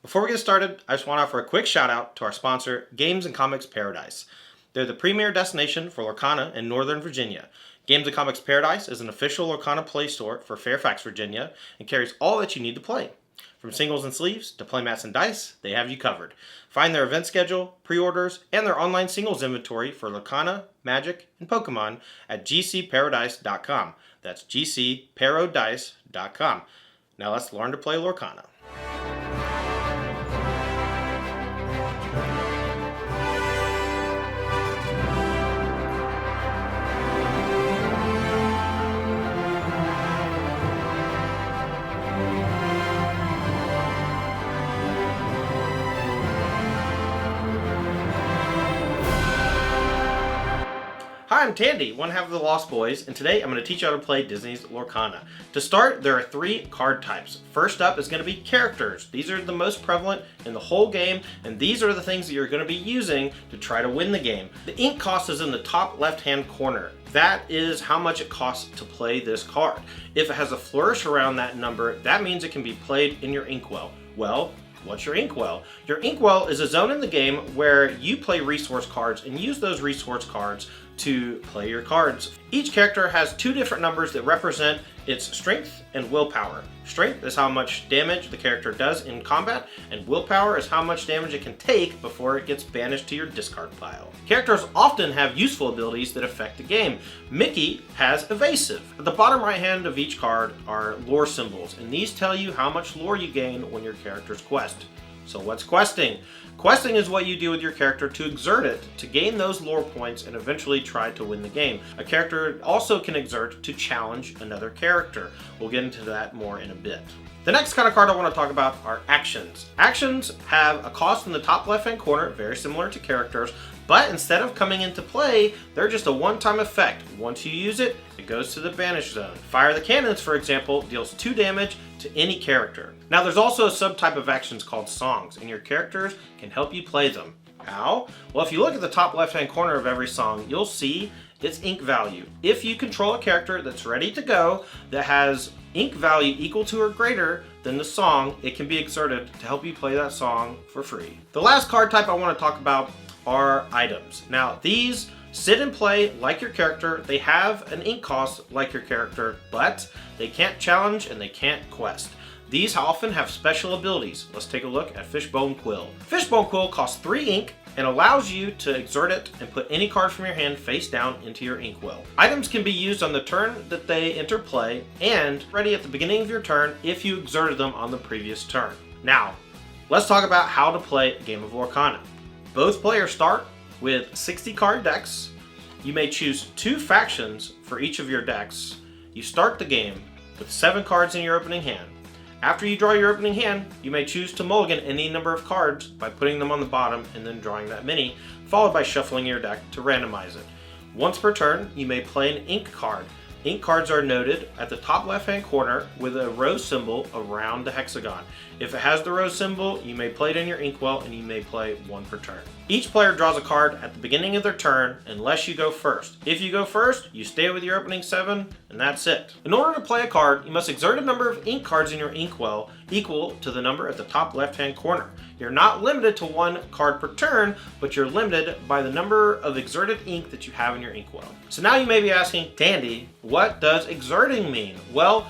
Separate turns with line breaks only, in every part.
Before we get started, I just want to offer a quick shout out to our sponsor, Games and Comics Paradise. They're the premier destination for Lorcana in Northern Virginia. Games and Comics Paradise is an official Lorcana play store for Fairfax, Virginia, and carries all that you need to play. From singles and sleeves to playmats and dice, they have you covered. Find their event schedule, pre-orders, and their online singles inventory for Lorcana, Magic, and Pokemon at gcparadise.com. That's gcparadise.com. Now let's learn to play Lorcana. Hi, I'm Tandy, one half of the Lost Boys, and today I'm going to teach you how to play Disney's Lorcana. To start, there are 3 card types. First up is going to be characters. These are the most prevalent in the whole game, and these are the things that you're going to be using to try to win the game. The ink cost is in the top left-hand corner. That is how much it costs to play this card. If it has a flourish around that number, that means it can be played in your inkwell. Well, what's your inkwell? Your inkwell is a zone in the game where you play resource cards and use those resource cards to play your cards. Each character has 2 different numbers that represent its strength and willpower. Strength is how much damage the character does in combat, and willpower is how much damage it can take before it gets banished to your discard pile. Characters often have useful abilities that affect the game. Mickey has evasive. At the bottom right hand of each card are lore symbols, and these tell you how much lore you gain when your characters quest. So what's questing? Questing is what you do with your character to exert it, to gain those lore points and eventually try to win the game. A character also can exert to challenge another character. We'll get into that more in a bit. The next kind of card I want to talk about are actions. Actions have a cost in the top left-hand corner, very similar to characters, but instead of coming into play, they're just a one-time effect. Once you use it, it goes to the banish zone. Fire the Cannons, for example, deals 2 damage to any character. Now there's also a subtype of actions called songs, and your characters can help you play them. How? Well, if you look at the top left-hand corner of every song, you'll see its ink value. If you control a character that's ready to go, that has ink value equal to or greater than the song, it can be exerted to help you play that song for free. The last card type I want to talk about are items. Now these sit and play like your character. They have an ink cost like your character, but they can't challenge and they can't quest. These often have special abilities. Let's take a look at Fishbone Quill. Fishbone Quill costs 3 ink and allows you to exert it and put any card from your hand face down into your inkwell. Items can be used on the turn that they enter play and ready at the beginning of your turn if you exerted them on the previous turn. Now, let's talk about how to play a game of Lorcana. Both players start with 60 card decks. You may choose 2 factions for each of your decks. You start the game with 7 cards in your opening hand. After you draw your opening hand, you may choose to mulligan any number of cards by putting them on the bottom and then drawing that many, followed by shuffling your deck to randomize it. Once per turn, you may play an ink card. Ink cards are noted at the top left-hand corner with a rose symbol around the hexagon. If it has the rose symbol, you may play it in your inkwell and you may play 1 per turn. Each player draws a card at the beginning of their turn unless you go first. If you go first, you stay with your opening 7 and that's it. In order to play a card, you must exert a number of ink cards in your inkwell equal to the number at the top left-hand corner. You're not limited to 1 card per turn, but you're limited by the number of exerted ink that you have in your inkwell. So now you may be asking, Tandy, what does exerting mean? Well,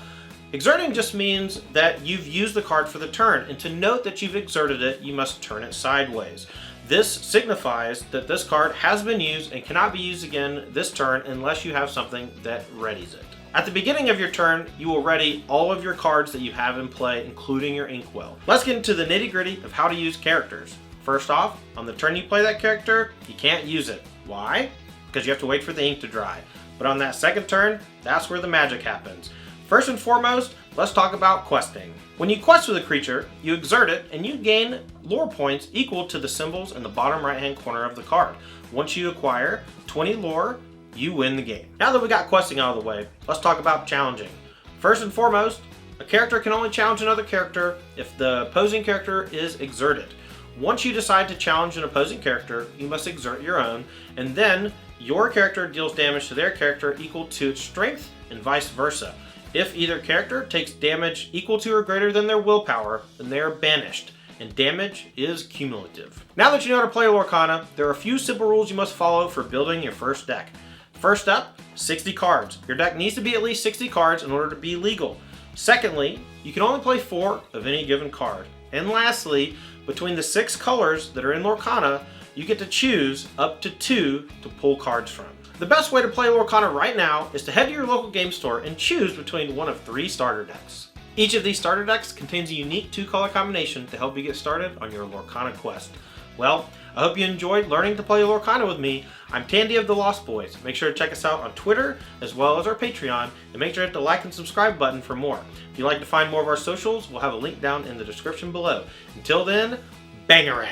exerting just means that you've used the card for the turn, and to note that you've exerted it, you must turn it sideways. This signifies that this card has been used and cannot be used again this turn unless you have something that readies it. At the beginning of your turn, you will ready all of your cards that you have in play, including your inkwell. Let's get into the nitty-gritty of how to use characters. First off, on the turn you play that character, you can't use it. Why? Because you have to wait for the ink to dry. But on that second turn, that's where the magic happens. First and foremost, let's talk about questing. When you quest with a creature, you exert it and you gain lore points equal to the symbols in the bottom right-hand corner of the card. Once you acquire 20 lore, you win the game. Now that we got questing out of the way, let's talk about challenging. First and foremost, a character can only challenge another character if the opposing character is exerted. Once you decide to challenge an opposing character, you must exert your own, and then your character deals damage to their character equal to its strength and vice versa. If either character takes damage equal to or greater than their willpower, then they are banished. and damage is cumulative. Now that you know how to play Lorcana, there are a few simple rules you must follow for building your first deck. First up, 60 cards. Your deck needs to be at least 60 cards in order to be legal. Secondly, you can only play 4 of any given card. And lastly, between the 6 colors that are in Lorcana, you get to choose up to 2 to pull cards from. The best way to play Lorcana right now is to head to your local game store and choose between one of 3 starter decks. Each of these starter decks contains a unique 2-color combination to help you get started on your Lorcana quest. Well, I hope you enjoyed learning to play Lorcana with me. I'm Tandy of the Lost Boys. Make sure to check us out on Twitter as well as our Patreon, and make sure to hit the like and subscribe button for more. If you'd like to find more of our socials, we'll have a link down in the description below. Until then, bangarang!